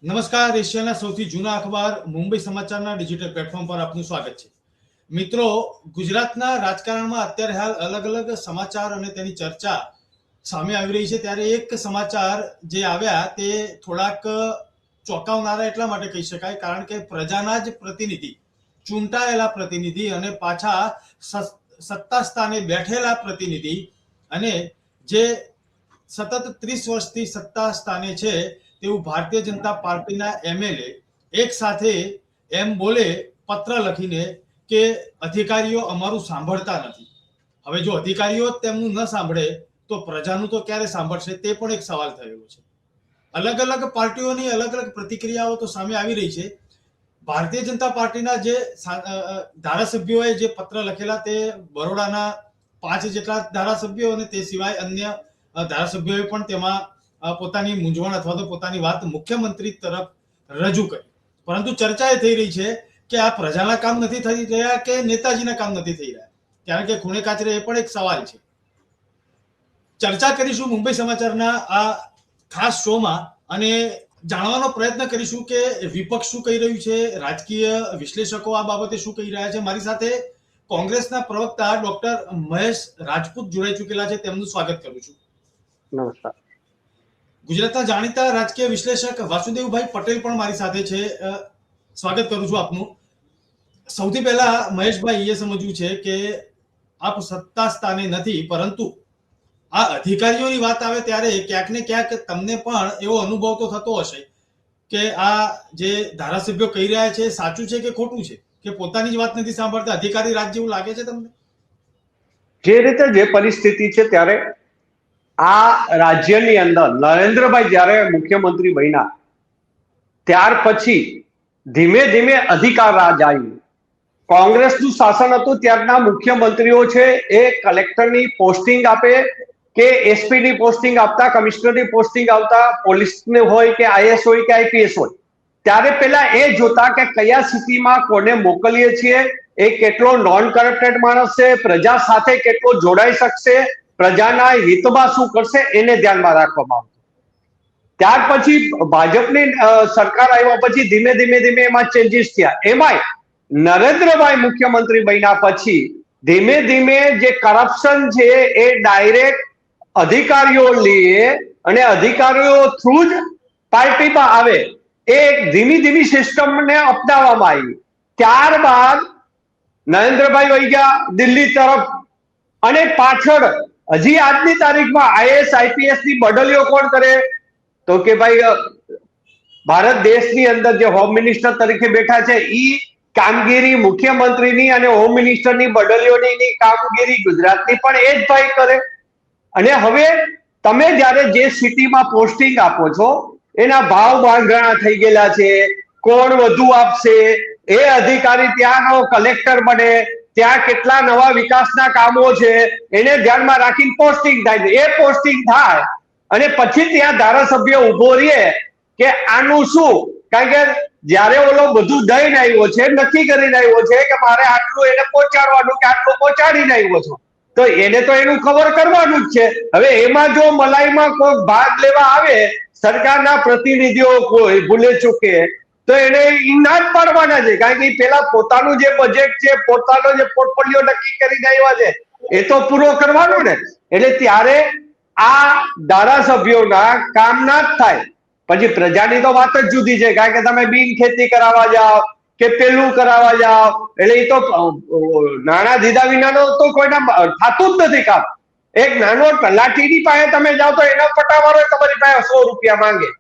નમસ્કાર, એશિયાના સૌથી જૂના અખબાર મુંબઈ સમાચારના ડિજિટલ પ્લેટફોર્મ પર આપનું સ્વાગત છે. મિત્રો, ગુજરાતના રાજકારણમાં અત્યારે હાલ અલગ અલગ સમાચાર અને તેની ચર્ચા સામે આવી રહી છે. ત્યારે એક સમાચાર જે આવ્યા તે થોડાક ચોંકાવનારા એટલા માટે કહી શકાય કારણ કે પ્રજાના જ પ્રતિનિધિ, ચૂંટાયેલા પ્રતિનિધિ અને પાછા સત્તા સ્થાને બેઠેલા પ્રતિનિધિ અને જે સતત 30 વર્ષથી સત્તા સ્થાને છે તેવું ભારતીય જનતા પાર્ટીના એમએલએ એક સાથે એમ બોલે પત્ર લખીને કે અધિકારીઓ અમારું સાંભળતા નથી. હવે જો અધિકારીઓ તેમનું ન સાંભળે તો પ્રજાનું તો ક્યારે સાંભળશે તે પણ એક સવાલ થયેલો છે. અલગ અલગ પાર્ટીઓની અલગ અલગ પ્રતિક્રિયાઓ તો સામે આવી રહી છે. ભારતીય જનતા પાર્ટીના જે ધારાસભ્યોએ જે પત્ર લખેલા તે બરોડાના 5 જેટલા ધારાસભ્યો અને તે સિવાય અન્ય ધારાસભ્યોએ પણ તેમાં પોતાની મૂંઝવણ અથવા તો પોતાની વાત મુખ્યમંત્રી તરફ રજૂ કરી. પરંતુ ચર્ચા એ થઈ રહી છે કે આ પ્રજાના કામ નથી થઈ રહ્યા કે નેતાજીના કામ નથી થઈ રહ્યા, કારણ કે ખૂણે કાચરે એ પણ એક સવાલ છે. ચર્ચા કરીશું મુંબઈ સમાચારના આ ખાસ શોમાં અને જાણવાનો પ્રયત્ન કરીશું કે વિપક્ષ શું કહી રહ્યું છે, રાજકીય વિશ્લેષકો આ બાબતે શું કહી રહ્યા છે. મારી સાથે કોંગ્રેસના પ્રવક્તા ડોક્ટર મહેશ રાજપૂત જોડાઈ ચૂકેલા છે, તેમનું સ્વાગત કરું છું. નમસ્કાર. ગુજરાતના જાણીતા રાજકીય વિશ્લેષક વાસુદેવભાઈ પટેલ પણ મારી સાથે છે, સ્વાગત કરું છું આપનું. સૌથી પહેલા મહેશભાઈ એ સમજવું છે કે આપ સત્તા સ્થાને નથી, પરંતુ આ અધિકારીઓની વાત આવે ત્યારે ક્યાંક ને ક્યાંક તમને પણ એવો અનુભવ તો થતો હશે કે આ જે ધારાસભ્યો કહી રહ્યા છે સાચું છે કે ખોટું છે, કે પોતાની જ વાત નથી સાંભળતા, અધિકારી રાજ જેવું લાગે છે તમને? જે રીતે જે પરિસ્થિતિ છે ત્યારે આ રાજ્યની અંદર નરેન્દ્રભાઈ જ્યારે મુખ્યમંત્રી બન્યા ત્યાર પછી ધીમે ધીમે અધિકાર રાજ આવ્યું. કોંગ્રેસનું શાસન હતું ત્યારના મુખ્યમંત્રીઓ છે એ કલેક્ટરની પોસ્ટિંગ આપે કે એસપીની પોસ્ટિંગ આપતા, કમિશનરની પોસ્ટિંગ આવતા, પોલીસને હોય કે આઈએસ હોય કે આઈપીએસ હોય, ત્યારે પેલા એ જોતા કે કયા સ્થિતિમાં કોને મોકલીએ છીએ, એ કેટલો નોન કરપ્ટેડ માણસ છે, પ્રજા સાથે કેટલો જોડાઈ શકશે, પ્રજાના હિતમાં શું કરશે, એને ધ્યાનમાં રાખવામાં આવતું. ત્યાર પછી ભાજપની સરકાર આવ્યા પછી ધીમે ધીમે એમાં ચેન્જીસ થયા. એમાંય નરેન્દ્રભાઈ મુખ્યમંત્રી બન્યા પછી ધીમે ધીમે જે કરપ્શન છે એ ડાયરેક્ટ અધિકારીઓ લે અને અધિકારીઓ થ્રુ જ પાર્ટીમાં આવે, એ ધીમી સિસ્ટમને અપનાવવામાં આવી. ત્યારબાદ નરેન્દ્રભાઈ વહી ગયા દિલ્હી તરફ અને પાછળ હજી આજની તારીખમાં આઈએસ આઈપીએસ ની બદલીઓ કોણ કરે તો કે ભાઈ ભારત દેશની અંદર જે હોમ મિનિસ્ટર તરીકે બેઠા છે ઈ કામગીરી મુખ્યમંત્રીની અને હોમ મિનિસ્ટરની બદલીઓની કામગીરી ગુજરાતની પણ એ જ ભાઈ કરે. અને હવે તમે જ્યારે જે સિટીમાં પોસ્ટિંગ આપો છો એના ભાવ બાંધણા થઈ ગયેલા છે, કોણ વધુ આપશે, એ અધિકારી ત્યાંનો કલેક્ટર બને, ત્યાં કેટલા નવા વિકાસના કામો છે એને ધ્યાનમાં રાખીને પોસ્ટિંગ થાય. એ પોસ્ટિંગ થાય અને પછી ત્યાં ધારાસભ્ય ઉભો રહે કે આનું શું, કારણ કે જયારે ઓલો બધું દઈને આવ્યો છે, નક્કી કરીને આવ્યો છે કે મારે આટલું એને પહોંચાડવાનું કે આટલું પહોંચાડીને આવ્યો છો, તો એને તો એનું ખબર કરવાનું જ છે. હવે એમાં જો મલાઈમાં કોઈ ભાગ લેવા આવે સરકારના પ્રતિનિધિઓ કોઈ ભૂલે ચૂકે તો એને ના જ પાડવાના છે, કારણ કે પેલા પોતાનું જે બજેટ છે, પોતાનો જે પોર્ટફોલિયો નક્કી કરીને આવ્યા છે એ તો પૂરો કરવાનો ને. એટલે ત્યારે આ ધારાસભ્યોના કામ ના જ થાય. પછી પ્રજાની તો વાત જ જુદી છે, કારણ કે તમે બિન ખેતી કરાવવા જાઓ કે પેલું કરાવવા જાઓ, એટલે એ તો નાણાં દીધા વિનાનો તો કોઈના થતું જ નથી કામ. એક નાનો તલાટીની પાસે તમે જાઓ તો એના પટાવાળો તમારી પાસે 100 રૂપિયા માંગે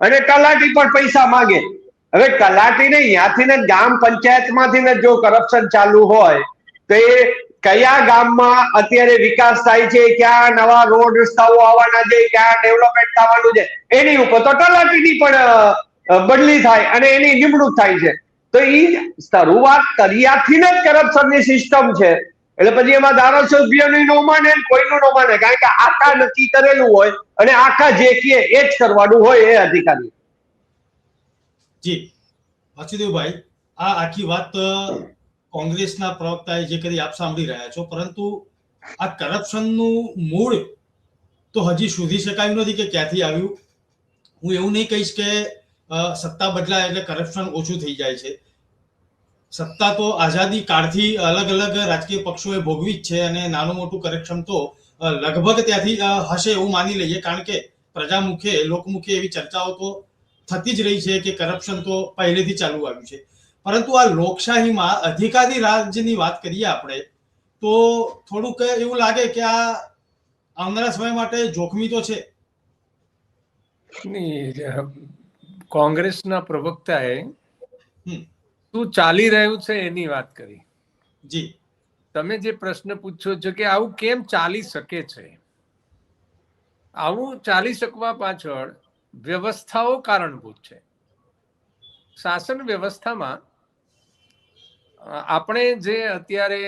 અને તલાટી પણ પૈસા માંગે. હવે તલાટીને અહીંયાથી ને ગામ પંચાયતમાંથી ને જો કરપ્શન ચાલુ હોય તો એ કયા ગામમાં અત્યારે વિકાસ થાય છે, ક્યાં નવા રોડ રસ્તાઓ આવવાના છે, ક્યાં ડેવલપમેન્ટ થવાનું છે, એની ઉપર તો તલાટીની પણ બદલી થાય અને એની નિમણૂક થાય છે. તો એ શરૂઆત કર્યાથી જ કરપ્શનની સિસ્ટમ છે. એટલે પછી એમાં ધારાસભ્યનું ન માને, કોઈનું ન માને, કારણ કે આખા નક્કી કરેલું હોય અને આખા જે કહે એ જ કરવાનું હોય એ અધિકારી. જી વાસુદેવભાઈ, આ આખી વાત કોંગ્રેસના પ્રવક્તાએ જે કરી આપ સાંભળી રહ્યા છો, પરંતુ આ કરપ્શનનું મૂળ તો હજી શોધી શકાયું નથી કે ક્યાંથી આવ્યું. હું એવું નહીં કહીશ કે સત્તા બદલાય એટલે કરપ્શન ઓછું થઈ જાય છે. સત્તા તો આઝાદી કાળથી અલગ અલગ રાજકીય પક્ષોએ ભોગવી જ છે અને નાનું મોટું કરપ્શન તો લગભગ ત્યાંથી હશે એવું માની લઈએ, કારણ કે પ્રજામુખે લોકમુખે એવી ચર્ચાઓ તો થતી જ રહી છે કે કરપ્શન તો પહેલેથી ચાલુ આવ્યું છે. પરંતુ આ લોકશાહીમાં અધિકારી રાજની વાત કરીએ આપણે તો થોડુંક એવું લાગે કે આ આવનારા સમય માટે જોખમી તો છે. કોંગ્રેસના પ્રવક્તાએ શું ચાલી રહ્યું છે એની વાત કરી. જી, તમે જે પ્રશ્ન પૂછ્યો છો કે આવું કેમ ચાલી શકે છે, આવું ચાલી શકવા પાછળ વ્યવસ્થાઓ કારણભૂત છે. શાસન વ્યવસ્થામાં આપણે જે અત્યારે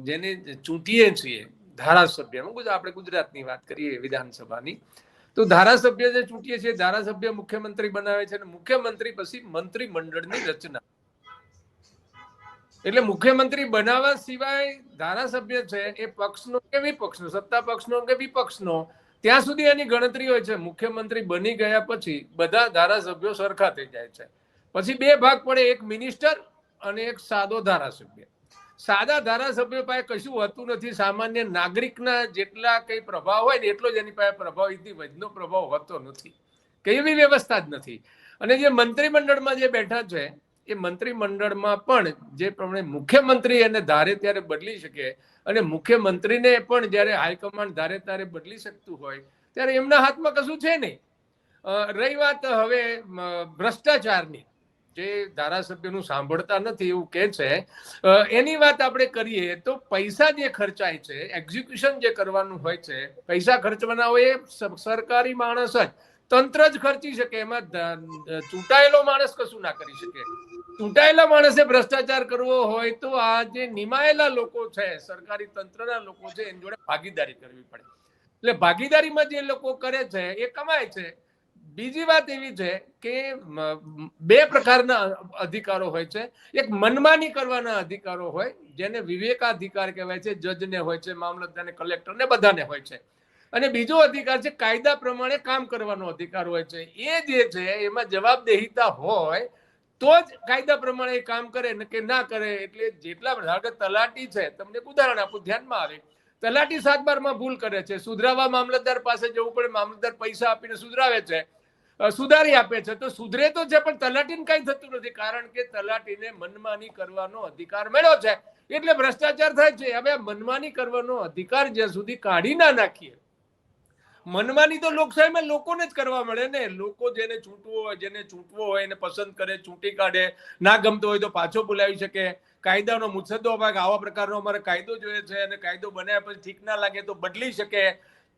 જેને ચૂંટીએ છીએ ધારાસભ્ય, આપણે ગુજરાતની વાત કરીએ વિધાનસભાની, તો ધારાસભ્ય જે ચૂંટીએ છીએ, ધારાસભ્ય મુખ્યમંત્રી બનાવે છે અને મુખ્યમંત્રી પછી મંત્રીમંડળની રચના. એટલે મુખ્યમંત્રી બનાવવા સિવાય ધારાસભ્ય છે એ પક્ષનો કે વિપક્ષનો, સત્તા પક્ષનો કે વિપક્ષનો, ત્યાં સુધી એની ગણતરી હોય છે. મુખ્યમંત્રી બની ગયા પછી બધા ધારાસભ્યો સરખા થઈ જાય છે. પછી બે ભાગ પડે, એક મિનિસ્ટર અને એક સાદો ધારાસભ્ય. સાદા ધારાસભ્ય પાસે કશું હોતું નથી. સામાન્ય નાગરિકના જેટલા કઈ પ્રભાવ હોય ને એટલો જ એની પાસે પ્રભાવ, એથી વધનો પ્રભાવ હોતો નથી. કઈ એવી વ્યવસ્થા જ નથી. અને જે મંત્રીમંડળમાં જે બેઠા છે એ મંત્રીમંડળમાં પણ જે પ્રમાણે મુખ્યમંત્રી એને ધારે ત્યારે બદલી શકે અને મુખ્યમંત્રીને પણ જ્યારે હાઈકમાન્ડ ધારે ત્યારે બદલી શકતું હોય ત્યારે એમના હાથમાં કશું છે નહીં. રહી વાત હવે ભ્રષ્ટાચારની, જે ધારાસભ્યનું સાંભળતા નથી એવું કે છે, એની વાત આપણે કરીએ તો પૈસા જે ખર્ચાય છે, એક્ઝિક્યુશન જે કરવાનું હોય છે, પૈસા ખર્ચવાના હોય એ સરકારી માણસ જ, તંત્ર જ ખર્ચી શકે. એમાં ચૂંટાયેલો માણસ કશું ના કરી શકે. ચૂંટાયેલા માણસે ભ્રષ્ટાચાર કરવો હોય તો આ જે નિમાયેલા લોકો છે, સરકારી તંત્રના લોકો છે, એની જોડે ભાગીદારી કરવી પડે. એટલે ભાગીદારીમાં જે લોકો કરે છે એ કમાય છે. બીજી વાત એવી છે કે બે પ્રકારના અધિકારો હોય છે. એક મનમાની કરવાના અધિકારો હોય જેને વિવેકાધિકાર કહેવાય છે, જજને હોય છે, મામલતદારને, કલેક્ટરને, બધાને હોય છે. અને બીજો અધિકાર છે કાયદા પ્રમાણે કામ કરવાનો અધિકાર હોય છે. એ જે છે એમાં જવાબદેહીતા હોય તો જ કાયદા પ્રમાણે કામ કરે કે ના કરે. એટલે જેટલા તલાટી છે, તમને એક ઉદાહરણ આપું, ધ્યાનમાં આવે, તલાટી 7/12 ભૂલ કરે છે, સુધરાવા મામલતદાર પાસે જવું પડે, મામલતદાર પૈસા આપીને સુધરાવે છે, સુધારી આપે છે, તો સુધરે તો છે પણ તલાટીને કઈ થતું નથી, કારણ કે તલાટીને મનમાની કરવાનો અધિકાર મળ્યો છે એટલે ભ્રષ્ટાચાર થાય છે. હવે મનમાની કરવાનો અધિકાર જ્યાં સુધી કાઢી ના નાખીએ, મનમાની તો લોકશાહીમાં લોકોને જ કરવા મળે ને. લોકો જેને ચૂંટવો હોય એને પસંદ કરે, ચૂંટી કાઢે, ના ગમતો હોય તો પાછો બોલાવી શકે. કાયદાનો મુસદ્દો ભાગ આવા પ્રકારનો અમારે કાયદો જોઈએ છે અને કાયદો બનાવ્યા પછી ઠીક ના લાગે તો બદલી શકે.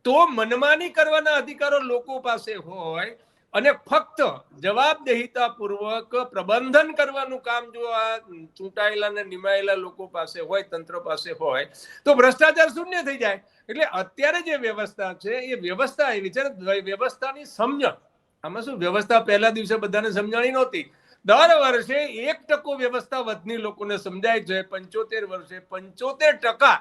તો મનમાની કરવાના અધિકારો લોકો પાસે હોય અને ફક્ત જવાબદેહીતા પૂર્વક પ્રબંધન કરવાનું કામ જો આ ચૂંટાયેલા ને નિમાયેલા લોકો પાસે હોય, તંત્ર પાસે હોય, તો ભ્રષ્ટાચાર શૂન્ય થઈ જાય. એટલે અત્યારે જે વ્યવસ્થા છે એ વ્યવસ્થા એવી છે, વ્યવસ્થાની સમજણ. આમાં શું, વ્યવસ્થા પહેલા દિવસે બધાને સમજાણી નહોતી. દર વર્ષે 1% વ્યવસ્થા વધની લોકોને સમજાય છે. 75 વર્ષે 75%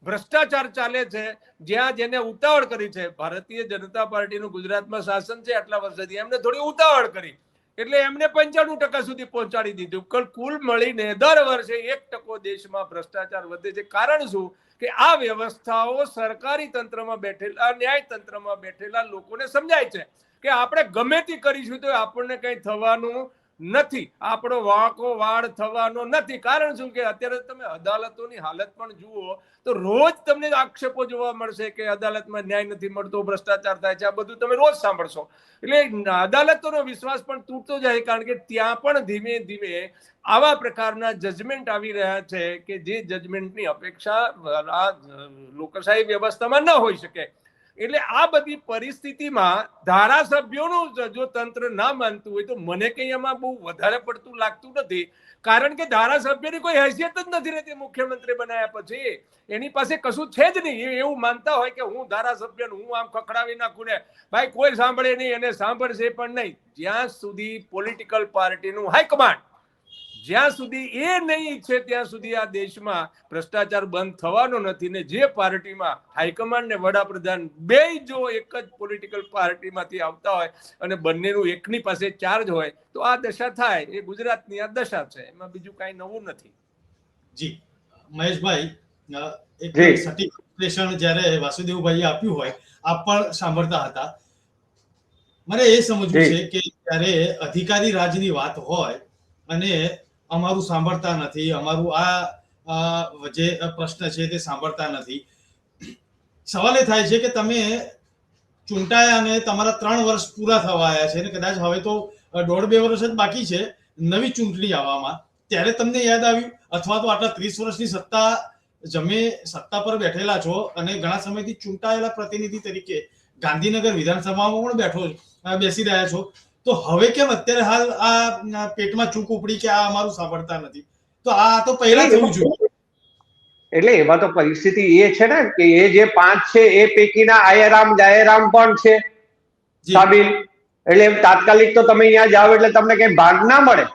ભ્રષ્ટાચાર ચાલે છે. જ્યાં જેને ઉતાવળ કરી છે, ભારતીય જનતા પાર્ટીનું ગુજરાતમાં શાસન છે આટલા વર્ષથી, એમને થોડી ઉતાવળ કરી એટલે એમને 95% સુધી પહોંચાડી દીધું. કુલ મળીને દર વર્ષે 1% દેશમાં ભ્રષ્ટાચાર વધે છે. કારણ શું કે આ વ્યવસ્થાઓ સરકારી તંત્રમાં બેઠેલા, ન્યાય તંત્રમાં બેઠેલા લોકોને સમજાય છે કે આપણે ગમે તે કરીશું તો આપણને કઈ થવાનું નથી, આપણો વાંકો વાળ થવાનો નથી. કારણ શું કે અત્યારે તમે અદાલતોની હાલત પણ જુઓ તો રોજ તમને આક્ષેપો જોવા મળશે કે અદાલતમાં ન્યાય નથી મળતો, ભ્રષ્ટાચાર થાય છે. આ બધું તમે રોજ સાંભળશો. એટલે અદાલતોનો વિશ્વાસ પણ તૂટતો જાય, કારણ કે ત્યાં પણ ધીમે ધીમે આવા પ્રકારના જજમેન્ટ આવી રહ્યા છે કે જે જજમેન્ટની અપેક્ષા આ લોકશાહી વ્યવસ્થામાં ન હોઈ શકે. એટલે આ બધી પરિસ્થિતિમાં ધારાસભ્યોનું જો તંત્ર ના માનતું હોય તો મને કઈ એમાં બહુ વધારે પડતું લાગતું નથી, કારણ કે ધારાસભ્યની કોઈ હેસિયત જ નથી રહેતી. મુખ્યમંત્રી બનાવ્યા પછી એની પાસે કશું છે જ નહીં. એવું માનતા હોય કે હું ધારાસભ્ય, હું આમ ખખડાવી નાખું ને ભાઈ કોઈ સાંભળે નહીં, એને સાંભળશે પણ નહીં. જ્યાં સુધી પોલિટિકલ પાર્ટીનું હાઈકમાન્ડ જ્યાં સુધી એ નહીં ઈચ્છે ત્યાં સુધી આ દેશમાં ભ્રષ્ટાચાર બંધ થવાનો નથી. ને જે પાર્ટીમાં હાઈકમાન્ડ ને વડાપ્રધાન બે જો એક જ પોલિટિકલ પાર્ટીમાંથી આવતા હોય અને બંનેનું એકની પાસે ચાર્જ હોય તો આ દશા થાય. એ ગુજરાતની આ દશા છે, એમાં બીજું કાંઈ નવું નથી. જી મહેશભાઈ, એક સટીક વિશ્લેષણ જ્યારે વાસુદેવભાઈએ આપ્યું હોય આપ પણ સાંભળતા હતા. મને એ સમજવું છે કે જ્યારે અધિકારી રાજની વાત હોય અને અમારું સાંભળતા નથી, અમારું આ જે પ્રશ્ન છે તે સાંભળતા નથી, સવાલ એ થાય છે કે તમે ચૂંટાયા અને તમારા 3 વર્ષ પૂરા થવા આવ્યા છે અને કદાચ હવે તો 1.5-2 વર્ષ જ બાકી છે નવી ચૂંટણી આવવામાં, ત્યારે તમને યાદ આવ્યું અથવા તો આટલા 30 વર્ષની સત્તા પર બેઠેલા છો અને ઘણા સમયથી ચૂંટાયેલા પ્રતિનિધિ તરીકે ગાંધીનગર વિધાનસભામાં પણ બેસી રહ્યા છો, તો હવે કેમ અત્યારે હાલ આ પેટમાં ચૂક ઉપડી કે આ અમારું સાંભળતા નથી? તો આ તો પહેલા થવું જોઈએ. એટલે એમાં તો પરિસ્થિતિ એ છે ને કે એ જે 5 છે એ પૈકીના આયરામ જાયરામ પણ છે સાબિલ. એટલે તાત્કાલિક તો તમે અહીંયા જાઓ એટલે તમને કઈ ભાગ ના મળે.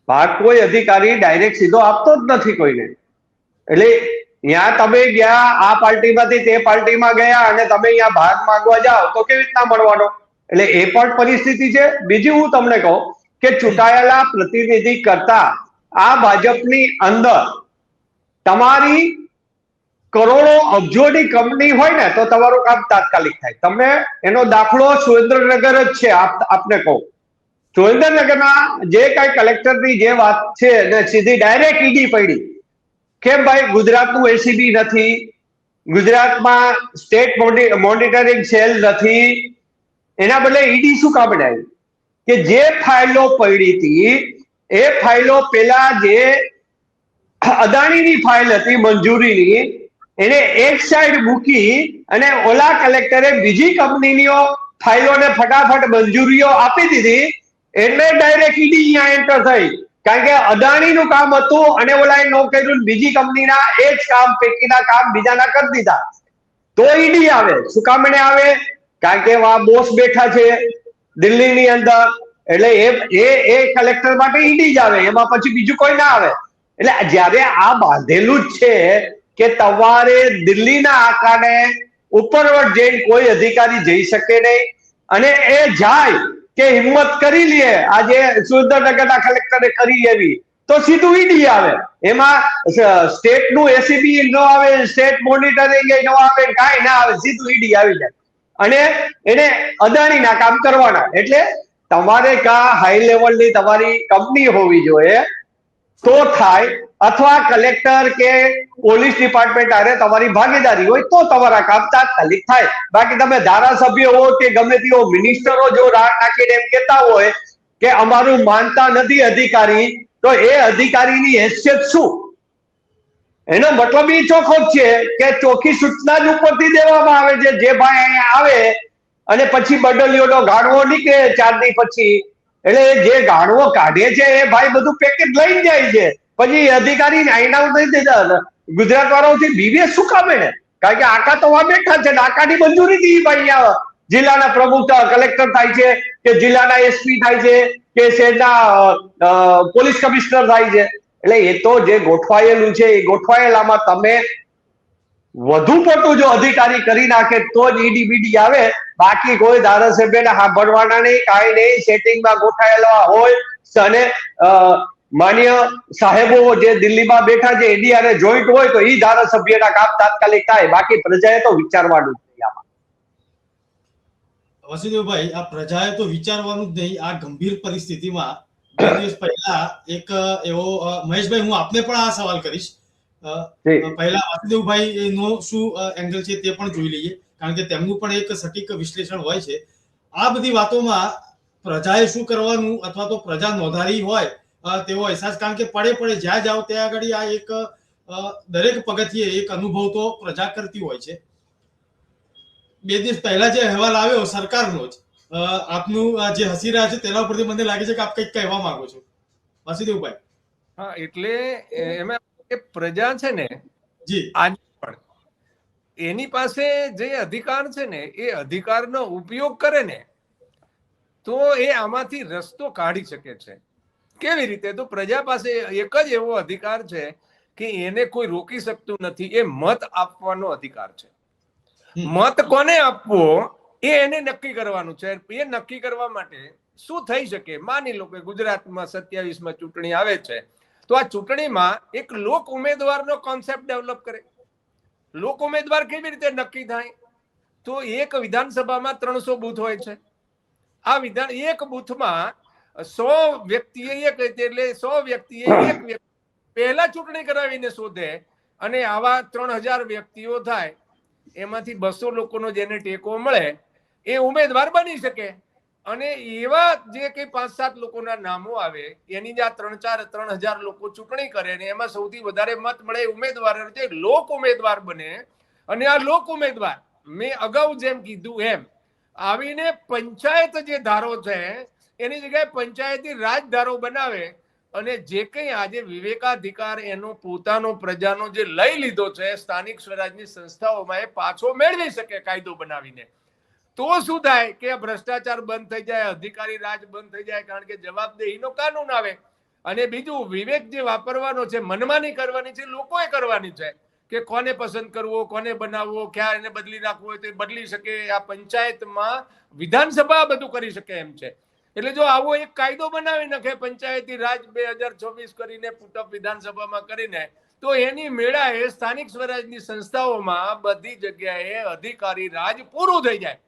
ભાગ કોઈ અધિકારી ડાયરેક્ટ સીધો આપતો જ નથી કોઈને. એટલે ત્યાં તમે ગયા આ પાર્ટીમાંથી તે પાર્ટીમાં ગયા અને તમે અહીંયા ભાગ માંગવા જાઓ તો કેવી રીતના મળવાનો? એટલે એ પણ પરિસ્થિતિ છે. બીજું હું તમને કહું કે ચૂંટાયેલા પ્રતિનિધિ કરતા આ ભાજપની અંદર તમારી કરોડો અબજોની કંપની હોય ને તો તમારું કામ તાત્કાલિક થાય. તમે એનો દાખલો સુરેન્દ્રનગર જ છે. આપને કહું, સુરેન્દ્રનગરના જે કઈ કલેક્ટરની જે વાત છે ને સીધી ડાયરેક્ટ ઈડી પડી. કેમ ભાઈ ગુજરાતનું એસીબી નથી, ગુજરાતમાં સ્ટેટ મોનિટરિંગ સેલ નથી, એના બદલે ઈડી શું કામ આવ્યું? કે જે ફાઇલો પડી હતી એ ફાઇલો પેલા જે અદાણીની ફાઇલ હતી મંજૂરીની એને એક સાઈડ મૂકી અને ઓલા કલેક્ટરે બીજી કંપનીની ફાઇલોને ફટાફટ મંજૂરીઓ આપી દીધી. એટલે ડાયરેક્ટ ઈડી અહીંયા એન્ટર થઈ, કારણ કે અદાણીનું કામ હતું અને ઓલાએ નો કર્યું, બીજી કંપનીના એ જ કામ પૈકીના કામ બીજાના કરી દીધા. તો ઈડી આવે. શું કામ એને આવે? કારણ કે આ બોસ બેઠા છે દિલ્હીની અંદર, એટલે એ કલેક્ટર માટે ઈડી જ આવે, એમાં પછી બીજું કોઈ ના આવે. એટલે જ્યારે આ બાંધેલું જ છે કે તમારે દિલ્હીના આકાને ઉપરવટ જઈને કોઈ અધિકારી જઈ શકે નહીં, અને એ જાય કે હિંમત કરી લે, આજે સુરેન્દ્રનગરના કલેક્ટરે કરી એવી, તો સીધું ઈડી આવે. એમાં સ્ટેટનું એસીબી ન આવે, સ્ટેટ મોનિટરિંગ ન આવે, કાંઈ ના આવે, સીધું ઈડી આવી જાય અને એને અદાણીના કામ કરવાના. એટલે તમારે કા હાઈ લેવલની તમારી કંપની હોવી જોઈએ તો થાય, અથવા કલેક્ટર કે પોલીસ ડિપાર્ટમેન્ટ આરે તમારી ભાગીદારી હોય તો તમારા કામ તાત્કાલિક થાય. બાકી તમે ધારાસભ્ય હો કે ગમે તેવો મિનિસ્ટરો જો રાહ નાખીને એમ કહેતા હોય કે અમારું માનતા નથી અધિકારી, તો એ અધિકારીની હેસિયત શું? એનો મતલબ એ ચોખ્ખો જ છે કે ચોખ્ખી સૂચના જ ઉપરથી દેવામાં આવે છે. જે ભાઈ અહીંયા આવે અને પછી બડલીઓનો ગાળવો નીકળે 4 દી પછી, એટલે જે ગાળવો કાઢે છે એ ભાઈ બધું પેકેટ લઈને જાય છે. પછી અધિકારી આઈના નથી દેતા. ગુજરાત વાળાઓથી બીવે શું કામે ને? કારણ કે આકા તો આ બેઠા છે ને આકાની મંજૂરીથી ભાઈ જિલ્લાના પ્રમુખ કલેક્ટર થાય છે કે જિલ્લાના એસપી થાય છે કે શહેરના પોલીસ કમિશનર થાય છે. એટલે એ તો જે ગોઠવાયેલું છે એ ગોઠવાયેલામાં તમે વધુ પડતું જો અધિકારી કરી નાખે તો જ ઈડી બીડી આવે. બાકી કોઈ ધારાસભ્યને સાંભળવાના નહીં, કાંઈ નહીં, સેટિંગમાં ગોઠવાયેલા હોય. અને માન્ય સાહેબો જે દિલ્હીમાં બેઠા છે એની હારે જોઈન્ટ હોય તો એ ધારાસભ્યના કામ તાત્કાલિક થાય. બાકી પ્રજાએ તો વિચારવાનું જ નહીં. આમાં વસુદેવભાઈ, આ પ્રજાએ તો વિચારવાનું જ નહીં. આ ગંભીર પરિસ્થિતિમાં 2 દિવસ પહેલા એક એવો મહેશભાઈ, હું આપને પણ આ સવાલ કરીશ. પહેલા વાસુદેવભાઈ નો શું એંગલ છે તે પણ જોઈ લઈએ, કારણ કે તેમનું પણ એક સટીક વિશ્લેષણ હોય છે. આ બધી વાતોમાં પ્રજાએ શું કરવાનું અથવા તો પ્રજા નોંધારી હોય તેવો અહેસાસ, કારણ કે પડે જ્યાં જાઓ ત્યાં આગળ આ એક દરેક પગથિયે એક અનુભવ તો પ્રજા કરતી હોય છે. 2 દિવસ પહેલા જે અહેવાલ આવ્યો સરકારનો જ, આપનું જે હસી રહ્યા છે તેના ઉપરથી મને લાગે છે કે આપ કંઈક કહેવા માંગો છો વાસુદેવભાઈ. હા, એટલે એમાં પ્રજા છે ને જી, આજ પણ એની પાસે જે અધિકાર છે ને એ અધિકારનો ઉપયોગ કરે ને તો એ આમાંથી રસ્તો કાઢી શકે છે. કેવી રીતે? તો પ્રજા પાસે એક જ એવો અધિકાર છે કે એને કોઈ રોકી શકતું નથી, એ મત આપવાનો અધિકાર છે. મત કોને આપવો એ એને નક્કી કરવાનું છે. એ નક્કી કરવા માટે શું થઈ શકે? માની લો કે ગુજરાતમાં 27માં ચૂંટણી આવે છે, તો આ ચૂંટણીમાં એક લોક ઉમેદવારનો કોન્સેપ્ટ ડેવલપ કરે. લોક ઉમેદવાર કેવી રીતે નક્કી થાય? તો એક વિધાનસભામાં 300 બૂથ હોય છે. આ એક બૂથમાં 100 વ્યક્તિએ એટલે 100 વ્યક્તિએ એક વ્યક્તિ પહેલા ચૂંટણી કરાવીને શોધે, અને આવા 3000 વ્યક્તિઓ થાય, એમાંથી 200 લોકોનો જેને ટેકો મળે એ ઉમેદવાર બની શકે. અને એવા જે કઈ 5-7 લોકોના નામો આવે, એની જે 3000 લોકો ચૂંટણી કરે ને એમાં સૌથી વધારે મત મળે ઉમેદવાર, લોક ઉમેદવાર બને. અને આ લોક ઉમેદવાર મેં અગાઉ જેમ કીધું એમ આવીને પંચાયત જે ધારો છે એની જગ્યાએ પંચાયતી રાજ ધારો બનાવે, અને જે કંઈ આજે વિવેકાધિકાર એનો પોતાનો પ્રજાનો જે લઈ લીધો છે સ્થાનિક સ્વરાજની સંસ્થાઓમાં, એ પાછો મેળવી શકે કાયદો બનાવીને. તો શું થાય કે ભ્રષ્ટાચાર બંધ થઈ જાય, અધિકારી રાજ બંધ થઈ જાય, કારણ કે જવાબદેહીનો કાનૂન આવે. અને બીજું, વિવેક જે વાપરવાનો છે, મનમાની કરવાની છે, લોકોએ કરવાની છે કે કોને પસંદ કરવો, કોને બનાવવો, ક્યાં એને બદલી નાખવું હોય તો એ બદલી શકે. આ પંચાયતમાં વિધાનસભા બધું કરી શકે એમ છે. એટલે જો આવો એક કાયદો બનાવી નાખે પંચાયતી રાજ 2024 કરીને પુટઅપ વિધાનસભામાં કરીને, તો એની મેળાએ સ્થાનિક સ્વરાજની સંસ્થાઓમાં બધી જગ્યાએ અધિકારી રાજ પૂરું થઈ જાય.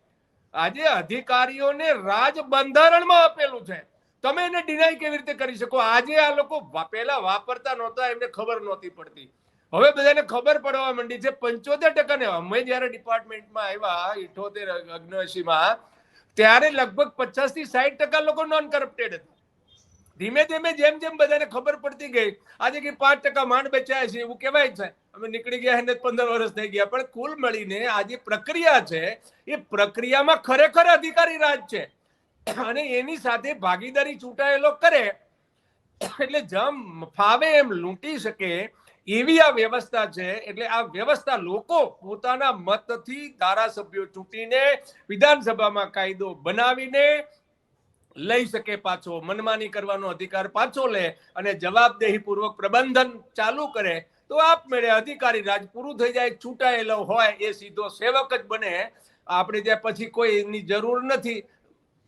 આજે અધિકારીઓને રાજ બંધારણમાં આપેલું છે, તમે એને ડિનાય કેવી રીતે કરી શકો? આજે આ લોકો પહેલા વાપરતા નહોતા, એમને ખબર નહોતી પડતી, હવે બધાને ખબર પડવા માંડી છે. 75% ને અમે જયારે ડિપાર્ટમેન્ટમાં આવ્યા 78-79માં, ત્યારે લગભગ 50-60% લોકો નોન કરપ્ટેડ હતા. ધીમે ધીમે જેમ જેમ બધાને ખબર પડતી ગઈ, આજે કે 5% માંડ બચાયા છે એવું કહેવાય છે. અમે નીકળી ગયા એને 15 વર્ષ થઈ ગયા, પણ કુલ મળીને આ જે પ્રક્રિયા છે એ પ્રક્રિયામાં ખરેખર અધિકારી રાજ છે. અને એની સાથે ભાગીદારી ચૂંટાયેલો કરે એટલે જેમ ફાવે એમ લૂંટી શકે એવી આ વ્યવસ્થા છે. એટલે આ વ્યવસ્થા લોકો પોતાના મતથી ધારાસભ્યો ચૂંટીને વિધાનસભામાં કાયદો બનાવીને લઈ શકે પાછો, મનમાની કરવાનો અધિકાર પાછો લે અને જવાબદેહી પૂર્વક પ્રબંધન ચાલુ કરે, તો આપમેળે અધિકારી રાજ પૂરું થઈ જાય. ચૂંટાયેલો હોય એ સીધો સેવક જ બને. આપણે ત્યાં પછી કોઈ એની જરૂર નથી,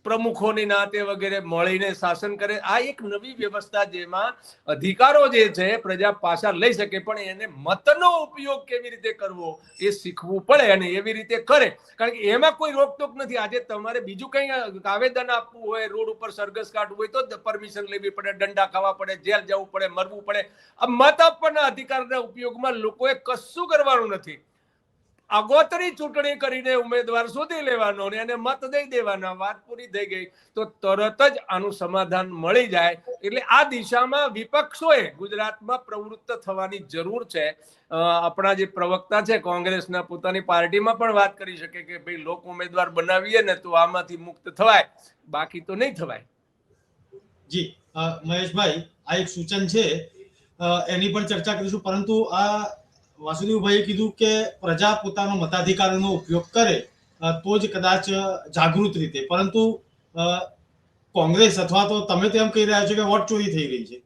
પ્રમુખોની નાતે વગેરે મળીને શાસન કરે. આ એક નવી વ્યવસ્થા જેમાં અધિકારો જે છે પ્રજા પાછા લઈ શકે, પણ એને મતનો ઉપયોગ કેવી રીતે કરવો એ શીખવું પડે, અને એવી રીતે કરે, કારણ કે એમાં કોઈ રોકટોક નથી. આજે તમારે બીજું કઈ આવેદન આપવું હોય, રોડ ઉપર સરઘસ કાઢવું હોય તો પરમિશન લેવી પડે, દંડા ખાવા પડે, જેલ જવું પડે, મરવું પડે. આ મત આપવાના અધિકારના ઉપયોગમાં લોકોએ કશું કરવાનું નથી. આગોતરી ચૂંટણી કરીને ઉમેદવાર શોધી લેવાનો અને એને મત દઈ દેવાના, વાત પૂરી થઈ ગઈ. તો તરત જ આનું સમાધાન મળી જાય. એટલે આ દિશામાં વિપક્ષોએ ગુજરાતમાં પ્રવૃત્ત થવાની જરૂર છે. આપણા જે પ્રવક્તા છે કોંગ્રેસના, પોતાની પાર્ટીમાં પણ વાત કરી શકે કે ભાઈ લોક ઉમેદવાર બનાવીએ ને તો આમાંથી મુક્ત થવાય, બાકી તો નહીં થવાય. જી મહેશભાઈ, આ એક સૂચન છે, એની પણ ચર્ચા કરીશું, પરંતુ આ વાસુદેવભાઈએ કીધું કે પ્રજા પોતાનો મતાધિકારનો ઉપયોગ કરે તો જ કદાચ જાગૃત રીતે, પરંતુ કોંગ્રેસ અથવા તો તમે તો એમ કહી રહ્યા છો કે વોટ ચોરી થઈ ગઈ છે.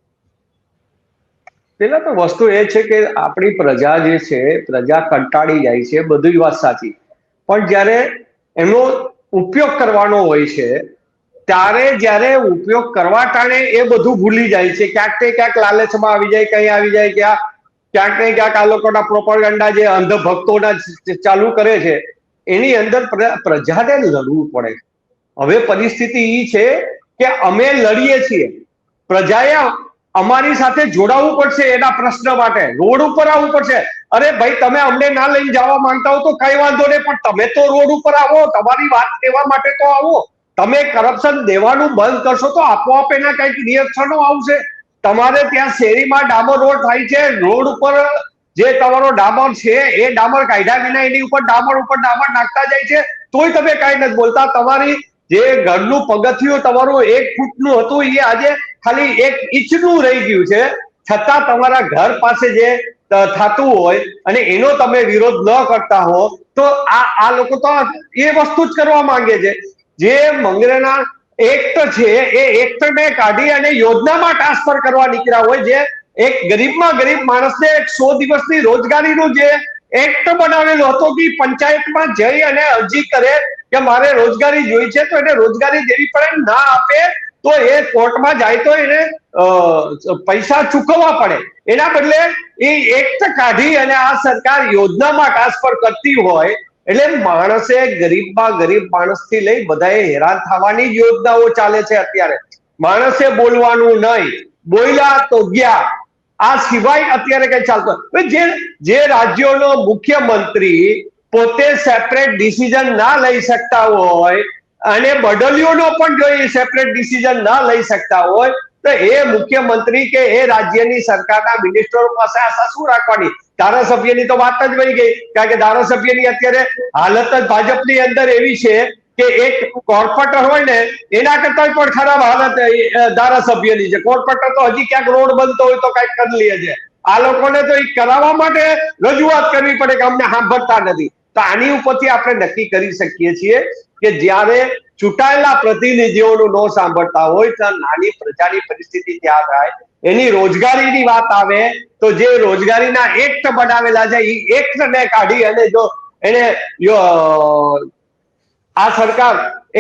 પેલા તો વસ્તુ એ છે કે આપણી પ્રજા જે છે, પ્રજા કંટાળી જાય છે, બધી જ વાત સાચી, પણ જ્યારે એનો ઉપયોગ કરવાનો હોય છે ત્યારે જ્યારે ઉપયોગ કરવા ટાણે એ બધું ભૂલી જાય છે. ક્યાંક ને ક્યાંક લાલચમાં આવી જાય, કઈ આવી જાય, ક્યાંક ને ક્યાંક આ લોકોના પ્રોપેગેન્ડા જે અંધભક્તોના ચાલુ કરે છે, એની અંદર પ્રજાને લડવું પડે. હવે પરિસ્થિતિ એ છે કે અમે લડીએ છીએ, પ્રજાએ અમારી સાથે જોડાવવું પડશે એના પ્રશ્ન માટે, રોડ ઉપર આવવું પડશે. અરે ભાઈ, તમે અમને ના લઈને જવા માંગતા હો તો કઈ વાંધો નહીં, પણ તમે તો રોડ ઉપર આવો, તમારી વાત કહેવા માટે તો આવો. તમે કરપ્શન દેવાનું બંધ કરશો તો આપોઆપ એના કઈક રિએક્શનો આવશે. તમારે ત્યાં શેરીમાં ડામર રોડ થાય છે, રોડ ઉપર જે તમારો ડામર છે એ ડામર કાઢ્યા વિના એની ઉપર ડામર નાખતા જાય છે, તોય તમે કાંઈ નથી બોલતા. તમારી જે ઘરનું પગથિયું તમારું 1 ફૂટનું હતું એ આજે ખાલી 1 ઇંચનું રહી ગયું છે, છતાં તમારા ઘર પાસે જે થતું હોય અને એનો તમે વિરોધ ન કરતા હો, તો આ લોકો તો એ વસ્તુ જ કરવા માંગે છે. જે મંગરેના એક્ટ છે એ એક્ટને કાઢી અને યોજનામાં ટ્રાન્સફર કરવા નીકળ્યા હોય, જે એક ગરીબમાં ગરીબ માણસને 100 દિવસની રોજગારીનું જે એક્ટ બનાવેલો હતો કે પંચાયતમાં જઈ અને અરજી કરે કે મારે રોજગારી જોઈ છે, તો એને રોજગારી દેવી પડે, ના આપે તો એ કોર્ટમાં જાય તો એને પૈસા ચૂકવવા પડે. એના બદલે એ એક્ટ કાઢી અને આ સરકાર યોજનામાં ટ્રાન્સફર કરતી હોય, એટલે માણસે ગરીબમાં ગરીબ માણસથી લઈ બધાએ હેરાન થવાની જ યોજનાઓ ચાલે છે અત્યારે. માણસે બોલવાનું નહીં, બોલ્યા તો ગયા, આ સિવાય અત્યારે કઈ ચાલતું. જે રાજ્યોનો મુખ્યમંત્રી પોતે સેપરેટ ડિસિઝન ના લઈ શકતા હોય અને બદલીઓનો પણ જો એ સેપરેટ ડિસિઝન ના લઈ શકતા હોય, તો એ મુખ્યમંત્રી કે એ રાજ્યની સરકારના મિનિસ્ટરો પાસે આશા શું રાખવાની? ધારાસભ્યની તો વાત જ વહી ગઈ, કારણ કે ધારાસભ્યની અત્યારે હાલત જ ભાજપની અંદર એવી છે કે એક કોર્પોરેટર હોય ને એના કરતા પણ ખરાબ હાલત ધારાસભ્યની છે. કોર્પોરેટર તો હજી ક્યાંક રોડ બનતો હોય તો કઈક કરી લે છે, આ લોકોને તો એ કરાવવા માટે રજૂઆત કરવી પડે કે અમને સાંભળતા નથી. તો આની ઉપરથી આપણે નક્કી કરી શકીએ છીએ કે જ્યારે ચૂંટાયેલા પ્રતિનિધિઓનું ન સાંભળતા હોય તો નાની પ્રજાની પરિસ્થિતિ ત્યાં થાય. એની રોજગારીની વાત આવે તો જે રોજગારીના એક્ટ બનાવેલા છે એ એક્ટને કાઢી અને જો એને આ સરકાર